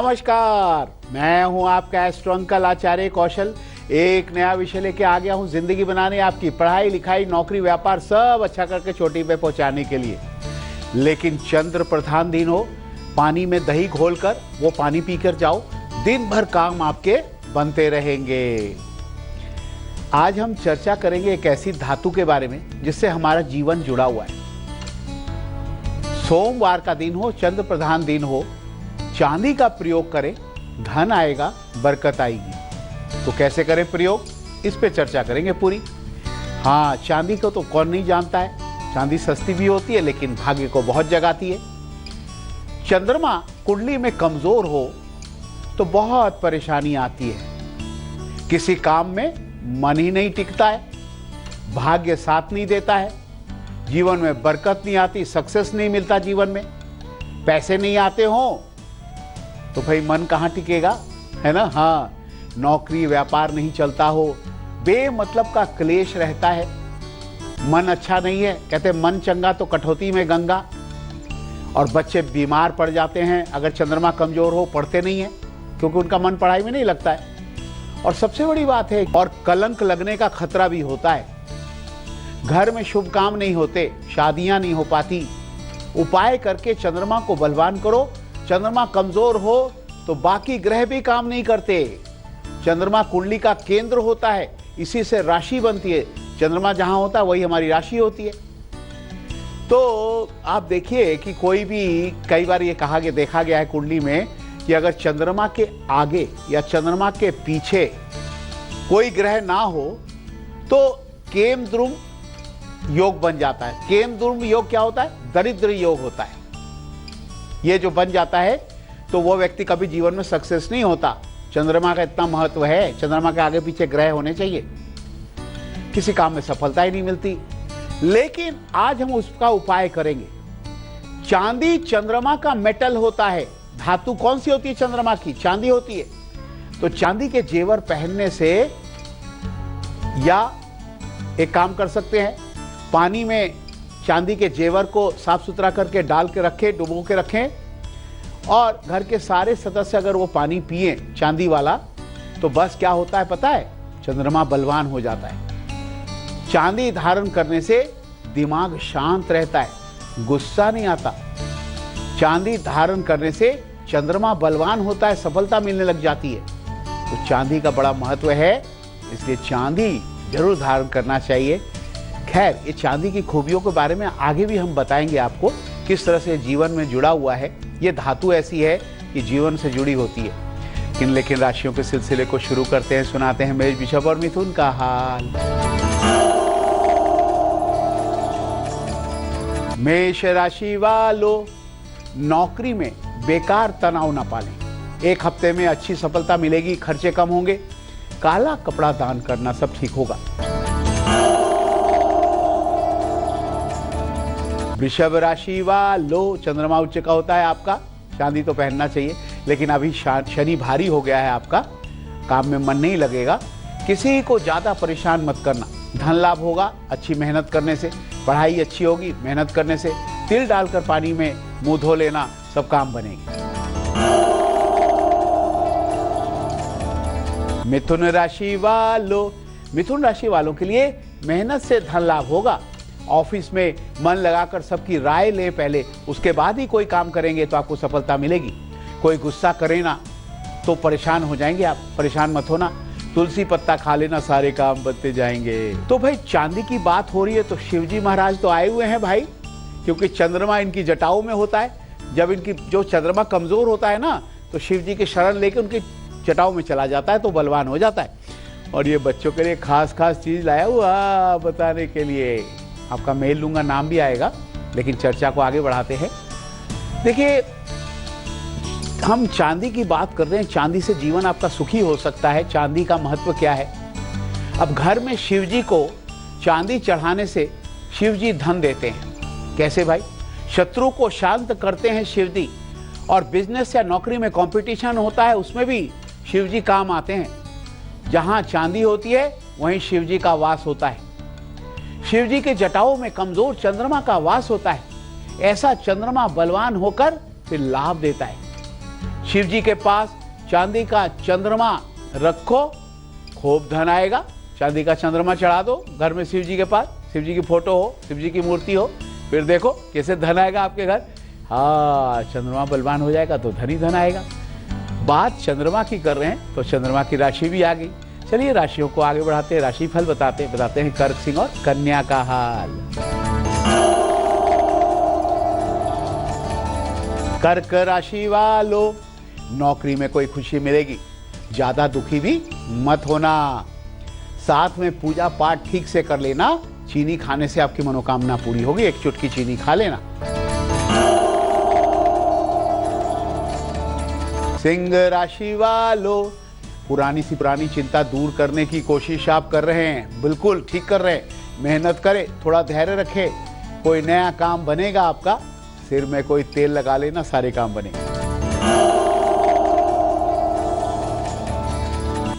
नमस्कार, मैं हूं आपका एस्ट्रो अंकल आचार्य कौशल। एक नया विषय लेके आ गया हूं, जिंदगी बनाने, आपकी पढ़ाई लिखाई नौकरी व्यापार सब अच्छा करके चोटी पे पहुंचाने के लिए। लेकिन चंद्र प्रधान दिन हो, पानी में दही घोलकर वो पानी पीकर जाओ, दिन भर काम आपके बनते रहेंगे। आज हम चर्चा करेंगे एक ऐसी धातु के बारे में जिससे हमारा जीवन जुड़ा हुआ है। सोमवार का दिन हो, चंद्र प्रधान दिन हो, चांदी का प्रयोग करें, धन आएगा, बरकत आएगी। तो कैसे करें प्रयोग, इस पे चर्चा करेंगे पूरी। हाँ, चांदी को तो कौन नहीं जानता है, चांदी सस्ती भी होती है लेकिन भाग्य को बहुत जगाती है। चंद्रमा कुंडली में कमजोर हो तो बहुत परेशानी आती है। किसी काम में मन ही नहीं टिकता है, भाग्य साथ नहीं देता है, जीवन में बरकत नहीं आती, सक्सेस नहीं मिलता जीवन में, पैसे नहीं आते हो तो भाई मन कहाँ टिकेगा, है ना। हाँ, नौकरी व्यापार नहीं चलता हो, बेमतलब का क्लेश रहता है, मन अच्छा नहीं है, कहते मन चंगा तो कठौती में गंगा। और बच्चे बीमार पड़ जाते हैं अगर चंद्रमा कमजोर हो, पढ़ते नहीं है क्योंकि उनका मन पढ़ाई में नहीं लगता है। और सबसे बड़ी बात है, और कलंक लगने का खतरा भी होता है। घर में शुभ काम नहीं होते, शादियां नहीं हो पाती। उपाय करके चंद्रमा को बलवान करो। चंद्रमा कमजोर हो तो बाकी ग्रह भी काम नहीं करते। चंद्रमा कुंडली का केंद्र होता है, इसी से राशि बनती है। चंद्रमा जहां होता है वही हमारी राशि होती है। तो आप देखिए कि कोई भी, कई बार ये देखा गया है कुंडली में कि अगर चंद्रमा के आगे या चंद्रमा के पीछे कोई ग्रह ना हो तो केमद्रुम योग बन जाता है। केमद्रुम योग क्या होता है? दरिद्र योग होता है। ये जो बन जाता है तो वो व्यक्ति कभी जीवन में सक्सेस नहीं होता। चंद्रमा का इतना महत्व है, चंद्रमा के आगे पीछे ग्रह होने चाहिए, किसी काम में सफलता ही नहीं मिलती। लेकिन आज हम उसका उपाय करेंगे। चांदी चंद्रमा का मेटल होता है। धातु कौन सी होती है? चंद्रमा की चांदी होती है। तो चांदी के जेवर पहनने से, या एक काम कर सकते हैं, पानी में चांदी के जेवर को साफ सुथरा करके डाल के रखें, डुबो के रखें, और घर के सारे सदस्य अगर वो पानी पिए चांदी वाला, तो बस क्या होता है पता है? चंद्रमा बलवान हो जाता है। चांदी धारण करने से दिमाग शांत रहता है, गुस्सा नहीं आता। चांदी धारण करने से चंद्रमा बलवान होता है, सफलता मिलने लग जाती है। तो चांदी का बड़ा महत्व है, इसलिए चांदी जरूर धारण करना चाहिए। खैर, ये चांदी की खूबियों के बारे में आगे भी हम बताएंगे आपको, किस तरह से जीवन में जुड़ा हुआ है। ये धातु ऐसी है कि जीवन से जुड़ी होती है। लेकिन राशियों के सिलसिले को शुरू करते हैं, सुनाते हैं मेष, वृषभ और मिथुन का हाल। मेष राशि वालों, नौकरी में बेकार तनाव ना पालें। एक हफ्ते में अच्छी सफलता मिलेगी, खर्चे कम होंगे। काला कपड़ा दान करना, सब ठीक होगा। वृषभ राशि वालों, चंद्रमा उच्च का होता है आपका, चांदी तो पहनना चाहिए, लेकिन अभी शनि भारी हो गया है आपका, काम में मन नहीं लगेगा। किसी को ज्यादा परेशान मत करना। धन लाभ होगा अच्छी मेहनत करने से, पढ़ाई अच्छी होगी मेहनत करने से। तिल डालकर पानी में मुंह धो लेना, सब काम बनेगी। मिथुन राशि वालों, मिथुन राशि वालों के लिए मेहनत से धन लाभ होगा। ऑफिस में मन लगाकर सबकी राय लें पहले, उसके बाद ही कोई काम करेंगे तो आपको सफलता मिलेगी। कोई गुस्सा करे ना तो परेशान हो जाएंगे आप, परेशान मत होना। तुलसी पत्ता खा लेना, सारे काम बनते जाएंगे। तो भाई, चांदी की बात हो रही है तो शिवजी महाराज तो आए हुए हैं भाई, क्योंकि चंद्रमा इनकी जटाओं में होता है। जब इनकी जो चंद्रमा कमजोर होता है ना, तो शिव जी की शरण लेकर उनकी जटाओं में चला जाता है तो बलवान हो जाता है। और ये बच्चों के लिए खास चीज लाया हुआ बताने के लिए, आपका मेल लूंगा, नाम भी आएगा। लेकिन चर्चा को आगे बढ़ाते हैं। देखिए, हम चांदी की बात कर रहे हैं, चांदी से जीवन आपका सुखी हो सकता है। चांदी का महत्व क्या है? अब घर में शिव जी को चांदी चढ़ाने से शिव जी धन देते हैं। कैसे भाई? शत्रु को शांत करते हैं शिव जी। और बिजनेस या नौकरी में कंपटीशन होता है, उसमें भी शिव जी काम आते हैं। जहां चांदी होती है वहीं शिव जी का वास होता है। शिव जी के जटाओं में कमजोर चंद्रमा का वास होता है। ऐसा चंद्रमा बलवान होकर फिर लाभ देता है। शिव जी के पास चांदी का चंद्रमा रखो, खूब धन आएगा। चांदी का चंद्रमा चढ़ा दो घर में, शिव जी के पास, शिव जी की फोटो हो, शिव जी की मूर्ति हो, फिर देखो कैसे धन आएगा आपके घर। हाँ, चंद्रमा बलवान हो जाएगा तो धन ही धन आएगा। बात चंद्रमा की कर रहे हैं तो चंद्रमा की राशि भी आ गई। चलिए राशियों को आगे बढ़ाते हैं, राशि फल बताते हैं कर्क, सिंह और कन्या का हाल। कर्क राशि वालों, नौकरी में कोई खुशी मिलेगी, ज्यादा दुखी भी मत होना। साथ में पूजा पाठ ठीक से कर लेना, चीनी खाने से आपकी मनोकामना पूरी होगी, एक चुटकी चीनी खा लेना। सिंह राशि वालों, पुरानी सी पुरानी चिंता दूर करने की कोशिश आप कर रहे हैं, बिल्कुल ठीक कर रहे हैं। मेहनत करें, थोड़ा धैर्य रखें, कोई नया काम बनेगा आपका। सिर में कोई तेल लगा लेना, सारे काम बनेंगे।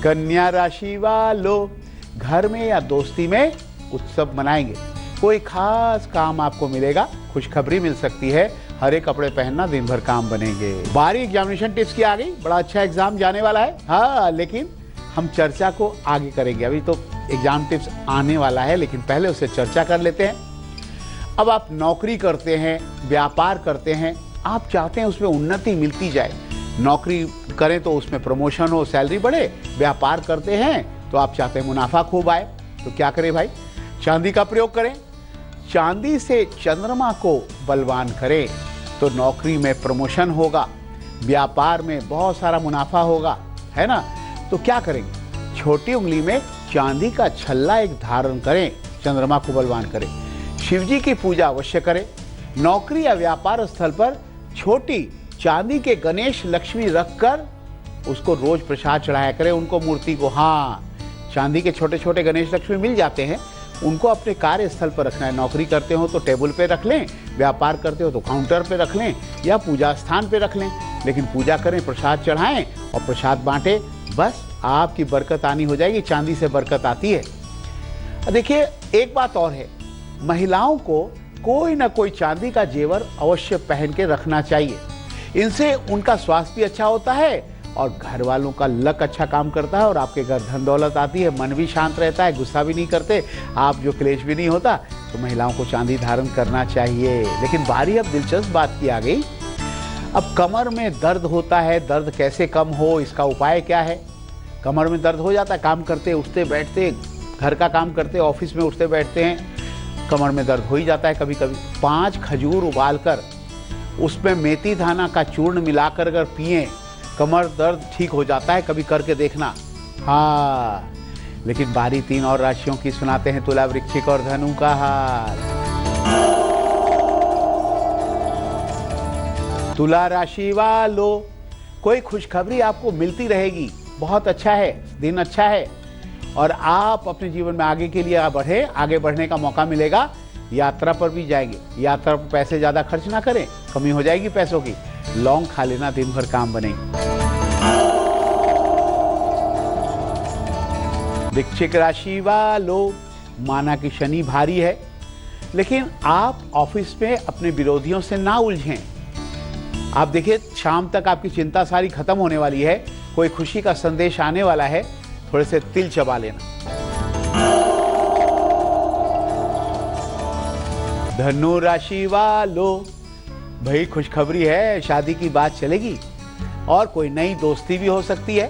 कन्या राशि वालों, घर में या दोस्ती में उत्सव मनाएंगे, कोई खास काम आपको मिलेगा, खुशखबरी मिल सकती है। हरे कपड़े पहनना, दिन भर काम बनेंगे। बारी एग्जामिनेशन टिप्स की आ गई, बड़ा अच्छा एग्जाम जाने वाला है। हाँ, लेकिन हम चर्चा को आगे करेंगे, अभी तो एग्जाम टिप्स आने वाला है, लेकिन पहले उससे चर्चा कर लेते हैं। अब आप नौकरी करते हैं, व्यापार करते हैं, आप चाहते हैं उसमें उन्नति मिलती जाए। नौकरी करें तो उसमें प्रमोशन हो, सैलरी बढ़े। व्यापार करते हैं तो आप चाहते हैं मुनाफा खूब आए, तो क्या करें भाई? चांदी का प्रयोग करें। चांदी से चंद्रमा को बलवान करें तो नौकरी में प्रमोशन होगा, व्यापार में बहुत सारा मुनाफा होगा, है ना? तो क्या करेंगे? छोटी उंगली में चांदी का छल्ला एक धारण करें, चंद्रमा को बलवान करें। शिव जी की पूजा अवश्य करें। नौकरी या व्यापार स्थल पर छोटी चांदी के गणेश लक्ष्मी रखकर उसको रोज प्रसाद चढ़ाया करें, उनको मूर्ति को। हाँ, चांदी के छोटे छोटे गणेश लक्ष्मी मिल जाते हैं, उनको अपने कार्यस्थल पर रखना है। नौकरी करते हो तो टेबल पे रख लें, व्यापार करते हो तो काउंटर पे रख लें या पूजा स्थान पे रख लें, लेकिन पूजा करें, प्रसाद चढ़ाएं और प्रसाद बांटें, बस आपकी बरकत आनी हो जाएगी। चांदी से बरकत आती है। देखिए, एक बात और है, महिलाओं को कोई ना कोई चांदी का जेवर अवश्य पहन के रखना चाहिए। इनसे उनका स्वास्थ्य भी अच्छा होता है और घर वालों का लक अच्छा काम करता है और आपके घर धन दौलत आती है, मन भी शांत रहता है, गुस्सा भी नहीं करते आप, जो क्लेश भी नहीं होता। तो महिलाओं को चांदी धारण करना चाहिए। लेकिन बारी अब दिलचस्प बात की आ गई। अब कमर में दर्द होता है, दर्द कैसे कम हो, इसका उपाय क्या है? कमर में दर्द हो जाता है, काम करते उठते बैठते, घर का काम करते, ऑफिस में उठते बैठते हैं, कमर में दर्द हो ही जाता है कभी कभी। 5 खजूर उबालकर उसमें मेथी दाना का चूर्ण मिलाकर अगर पिए, कमर दर्द ठीक हो जाता है, कभी करके देखना। हाँ, लेकिन बारी 3 और राशियों की सुनाते हैं, तुला, वृश्चिक और धनु का हाल। तुला राशि वालों, कोई खुशखबरी आपको मिलती रहेगी, बहुत अच्छा है, दिन अच्छा है और आप अपने जीवन में आगे के लिए बढ़े, आगे बढ़ने का मौका मिलेगा। यात्रा पर भी जाएंगे, यात्रा पर पैसे ज्यादा खर्च ना करें, कमी हो जाएगी पैसों की। लौंग खा लेना, दिन भर काम बनेगी। वृश्चिक राशि वालों, माना कि शनि भारी है, लेकिन आप ऑफिस में अपने विरोधियों से ना उलझें। आप देखिए, शाम तक आपकी चिंता सारी खत्म होने वाली है, कोई खुशी का संदेश आने वाला है, थोड़े से तिल चबा लेना। धनु राशि वालों, भाई खुशखबरी है, शादी की बात चलेगी और कोई नई दोस्ती भी हो सकती है।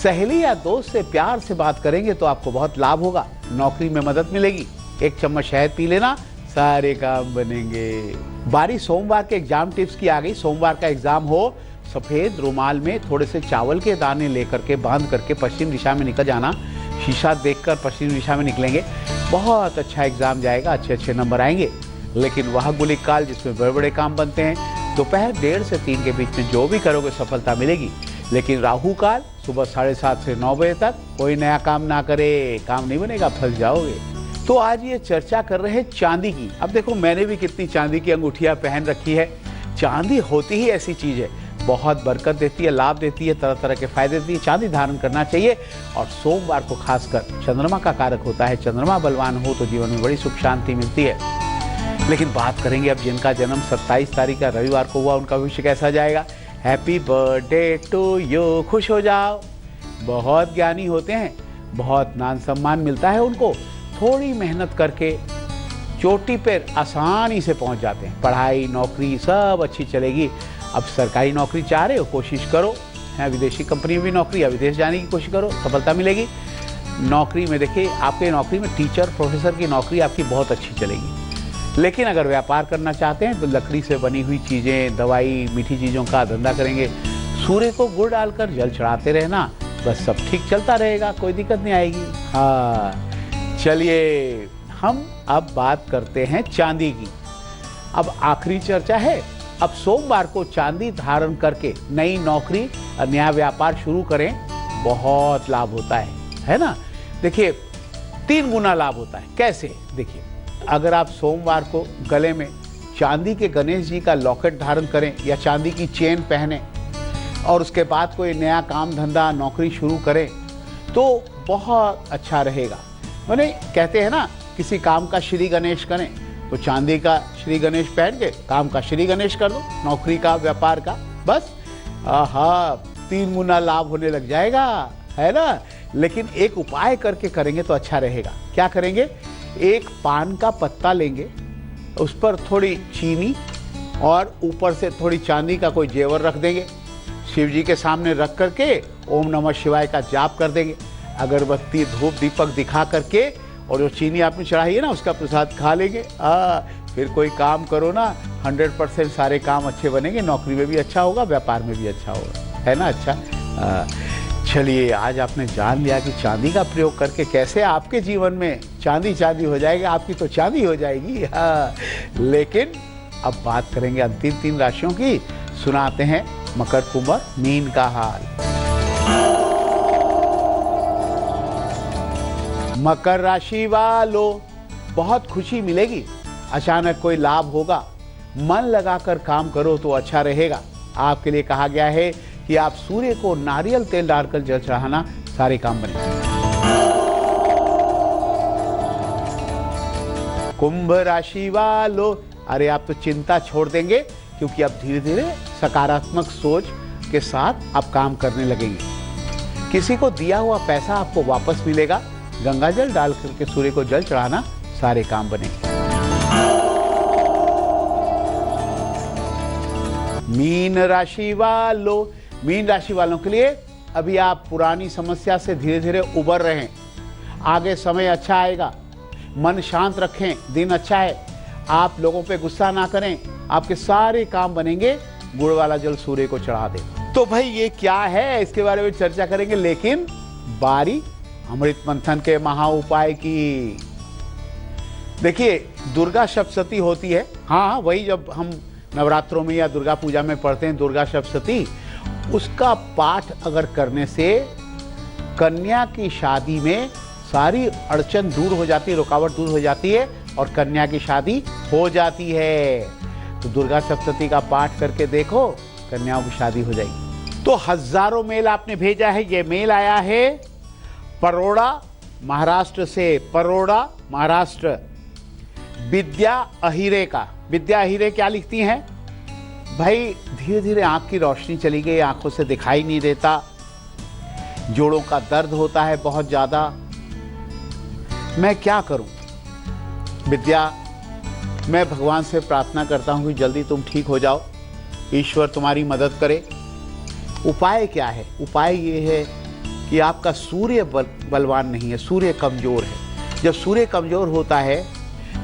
सहेली या दोस्त से प्यार से बात करेंगे तो आपको बहुत लाभ होगा, नौकरी में मदद मिलेगी। 1 चम्मच शहद पी लेना, सारे काम बनेंगे। बारी सोमवार के एग्जाम टिप्स की आ गई। सोमवार का एग्जाम हो, सफेद रुमाल में थोड़े से चावल के दाने लेकर के बांध करके पश्चिम दिशा में निकल जाना। शीशा देखकर पश्चिम दिशा में निकलेंगे, बहुत अच्छा एग्जाम जाएगा, अच्छे नंबर आएंगे। लेकिन वह गुलिक काल जिसमें बड़े बड़े काम बनते हैं, दोपहर 1:30 से 3 के बीच में जो भी करोगे सफलता मिलेगी। लेकिन राहु काल सुबह 7:30 से 9 बजे तक कोई नया काम ना करे, काम नहीं बनेगा, फंस जाओगे। तो आज ये चर्चा कर रहे हैं चांदी की। अब देखो, मैंने भी कितनी चांदी की अंगूठियां पहन रखी है। चांदी होती ही ऐसी चीज है, बहुत बरकत देती है, लाभ देती है, तरह तरह के फायदे देती है। चांदी धारण करना चाहिए और सोमवार को खासकर चंद्रमा का कारक होता है। चंद्रमा बलवान हो तो जीवन में बड़ी सुख शांति मिलती है। लेकिन बात करेंगे अब जिनका जन्म 27 तारीख का रविवार को हुआ, उनका भविष्य कैसा जाएगा। हैप्पी बर्थडे टू यू, खुश हो जाओ। बहुत ज्ञानी होते हैं, बहुत मान सम्मान मिलता है उनको, थोड़ी मेहनत करके चोटी पर आसानी से पहुंच जाते हैं। पढ़ाई नौकरी सब अच्छी चलेगी। अब सरकारी नौकरी चाह रहे हो, कोशिश करो, है विदेशी कंपनी में भी नौकरी या विदेश जाने की कोशिश करो, सफलता मिलेगी। नौकरी में देखिए, आपके नौकरी में टीचर प्रोफेसर की नौकरी आपकी बहुत अच्छी चलेगी। लेकिन अगर व्यापार करना चाहते हैं तो लकड़ी से बनी हुई चीज़ें, दवाई, मीठी चीज़ों का धंधा करेंगे। सूर्य को गुड़ डालकर जल चढ़ाते रहना, बस सब ठीक चलता रहेगा, कोई दिक्कत नहीं आएगी। हाँ, चलिए हम अब बात करते हैं चांदी की। अब आखिरी चर्चा है। अब सोमवार को चांदी धारण करके नई नौकरी और नया व्यापार शुरू करें, बहुत लाभ होता है ना। देखिए 3 गुना लाभ होता है। कैसे? देखिए, अगर आप सोमवार को गले में चांदी के गणेश जी का लॉकेट धारण करें या चांदी की चेन पहने और उसके बाद कोई नया काम धंधा नौकरी शुरू करें तो बहुत अच्छा रहेगा। मैंने कहते हैं ना, किसी काम का श्री गणेश करें तो चांदी का श्री गणेश पहन के काम का श्री गणेश कर दो, नौकरी का, व्यापार का, बस आहा 3 गुना लाभ होने लग जाएगा, है ना। लेकिन एक उपाय करके करेंगे तो अच्छा रहेगा। क्या करेंगे? एक पान का पत्ता लेंगे, उस पर थोड़ी चीनी और ऊपर से थोड़ी चांदी का कोई जेवर रख देंगे। शिव जी के सामने रख करके ओम नमः शिवाय का जाप कर देंगे। अगरबत्ती धूप दीपक दिखा करके और जो चीनी आपने चढ़ाई है ना, उसका प्रसाद खा लेंगे। फिर कोई काम करो ना, 100% सारे काम अच्छे बनेंगे। नौकरी में भी अच्छा होगा, व्यापार में भी अच्छा होगा, है ना। अच्छा, चलिए आज आपने जान लिया कि चांदी का प्रयोग करके कैसे आपके जीवन में चांदी चांदी हो जाएगी, आपकी तो चांदी हो जाएगी। हाँ, लेकिन अब बात करेंगे अंतिम 3 राशियों की। सुनाते हैं मकर, कुंभ, मीन का हाल। मकर राशि वालों, बहुत खुशी मिलेगी, अचानक कोई लाभ होगा। मन लगाकर काम करो तो अच्छा रहेगा। आपके लिए कहा गया है कि आप सूर्य को नारियल तेल डालकर जल चढ़ाना, सारे काम बनेंगे। कुंभ राशि वालों, अरे आप तो चिंता छोड़ देंगे, क्योंकि अब धीरे धीरे सकारात्मक सोच के साथ आप काम करने लगेंगे। किसी को दिया हुआ पैसा आपको वापस मिलेगा। गंगा जल डाल करके सूर्य को जल चढ़ाना, सारे काम बनेंगे। मीन राशि वालों, मीन राशि वालों के लिए अभी आप पुरानी समस्या से धीरे धीरे उबर रहे हैं। आगे समय अच्छा आएगा, मन शांत रखें, दिन अच्छा है। आप लोगों पे गुस्सा ना करें, आपके सारे काम बनेंगे। गुड़ वाला जल सूर्य को चढ़ा दें। तो भाई ये क्या है, इसके बारे में चर्चा करेंगे, लेकिन बारी अमृत मंथन के महा उपाय की। देखिए, दुर्गा सप्तशती होती है। हाँ, वही जब हम नवरात्रों में या दुर्गा पूजा में पढ़ते हैं दुर्गा सप्तशती, उसका पाठ अगर करने से कन्या की शादी में सारी अड़चन दूर हो जाती है, रुकावट दूर हो जाती है और कन्या की शादी हो जाती है। तो दुर्गा सप्तशती का पाठ करके देखो, कन्याओं की शादी हो जाएगी। तो हजारों मेल आपने भेजा है। ये मेल आया है परोड़ा महाराष्ट्र से, परोड़ा महाराष्ट्र, विद्या अहिरे का। विद्या अहिरे क्या लिखती हैं? भाई धीरे धीरे आंख की रोशनी चली गई, आंखों से दिखाई नहीं देता, जोड़ों का दर्द होता है बहुत ज़्यादा, मैं क्या करूं? विद्या, मैं भगवान से प्रार्थना करता हूं कि जल्दी तुम ठीक हो जाओ, ईश्वर तुम्हारी मदद करे। उपाय क्या है? उपाय ये है कि आपका सूर्य बलवान नहीं है, सूर्य कमज़ोर है। जब सूर्य कमज़ोर होता है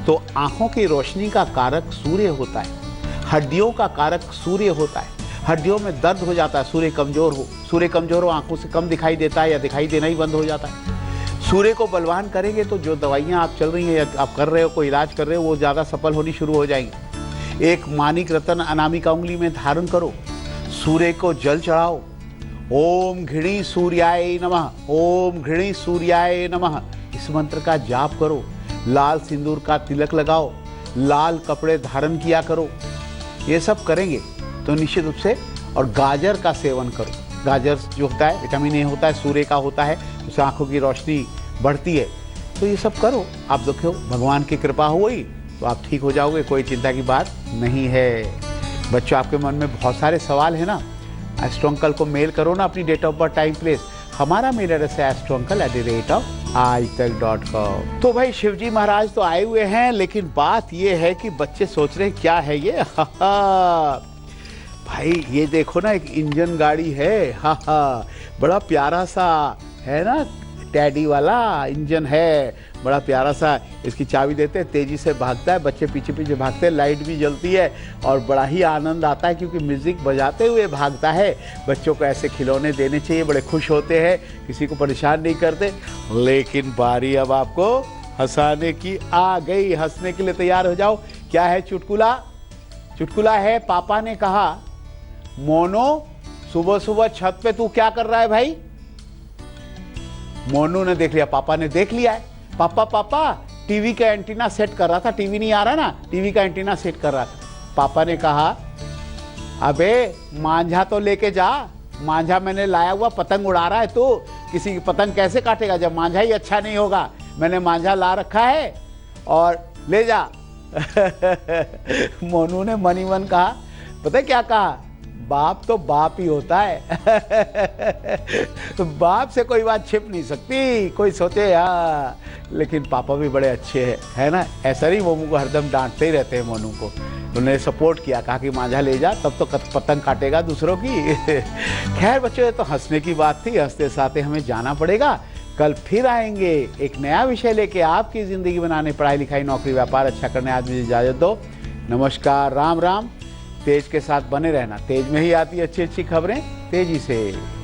तो आँखों की रोशनी का कारक सूर्य होता है, हड्डियों का कारक सूर्य होता है। हड्डियों में दर्द हो जाता है सूर्य कमज़ोर हो। सूर्य कमज़ोर हो, आँखों से कम दिखाई देता है या दिखाई देना ही बंद हो जाता है। सूर्य को बलवान करेंगे तो जो दवाइयाँ आप चल रही हैं या आप कर रहे हो, कोई इलाज कर रहे हो, वो ज़्यादा सफल होनी शुरू हो जाएंगी। एक मानिक रतन अनामिका उंगली में धारण करो, सूर्य को जल चढ़ाओ। ओम घृणी सूर्याय नमः, ओम घृणी सूर्याय नमः, इस मंत्र का जाप करो। लाल सिंदूर का तिलक लगाओ, लाल कपड़े धारण किया करो। ये सब करेंगे तो निश्चित रूप से। और गाजर का सेवन करो। गाजर जो होता है विटामिन ए होता है, सूर्य का होता है, उससे आँखों की रोशनी बढ़ती है। तो ये सब करो, आप देखो भगवान की कृपा हुई तो आप ठीक हो जाओगे, कोई चिंता की बात नहीं है। बच्चों, आपके मन में बहुत सारे सवाल हैं ना, एस्ट्रो अंकल को मेल करो ना अपनी date of birth, time, place. हमारा मेल एड्रेस है astrouncle@aajtak.com। तो भाई शिवजी महाराज तो आए हुए हैं, लेकिन बात ये है कि बच्चे सोच रहे हैं क्या है ये। भाई ये देखो ना, एक इंजन गाड़ी है, बड़ा प्यारा सा है ना, टैडी वाला इंजन है, बड़ा प्यारा सा। इसकी चाबी देते हैं, तेजी से भागता है, बच्चे पीछे पीछे भागते हैं, लाइट भी जलती है और बड़ा ही आनंद आता है क्योंकि म्यूजिक बजाते हुए भागता है। बच्चों को ऐसे खिलौने देने चाहिए, बड़े खुश होते हैं, किसी को परेशान नहीं करते। लेकिन बारी अब आपको हंसाने की आ गई, हंसने के लिए तैयार हो जाओ। क्या है चुटकुला? चुटकुला है, पापा ने कहा मोनो सुबह सुबह छत पे तू क्या कर रहा है भाई? मोनू ने देख लिया, पापा ने देख लिया है। पापा टीवी का एंटीना सेट कर रहा था, टीवी नहीं आ रहा ना, टीवी का एंटीना सेट कर रहा था। पापा ने कहा अबे मांझा तो लेके जा, मांझा मैंने लाया हुआ, पतंग उड़ा रहा है तू, किसी की पतंग कैसे काटेगा जब मांझा ही अच्छा नहीं होगा। मैंने मांझा ला रखा है और ले जा। मोनू ने मन ही मन कहा, पता है क्या कहा? बाप तो बाप ही होता है। तो बाप से कोई बात छिप नहीं सकती, कोई सोचे यार। लेकिन पापा भी बड़े अच्छे हैं, है ना, ऐसा नहीं मोनू को हरदम डांटते ही रहते हैं। मोनू को उन्होंने सपोर्ट किया, कहा कि मांझा ले जा, तब तो पतंग काटेगा दूसरों की। खैर बच्चों, ये तो हंसने की बात थी, हंसते साथे हमें जाना पड़ेगा। कल फिर आएंगे एक नया विषय लेके, आपकी ज़िंदगी बनाने, पढ़ाई लिखाई नौकरी व्यापार अच्छा करने। आज मुझे इजाज़त दो, नमस्कार, राम राम। तेज के साथ बने रहना, तेज में ही आती अच्छी अच्छी खबरें तेजी से।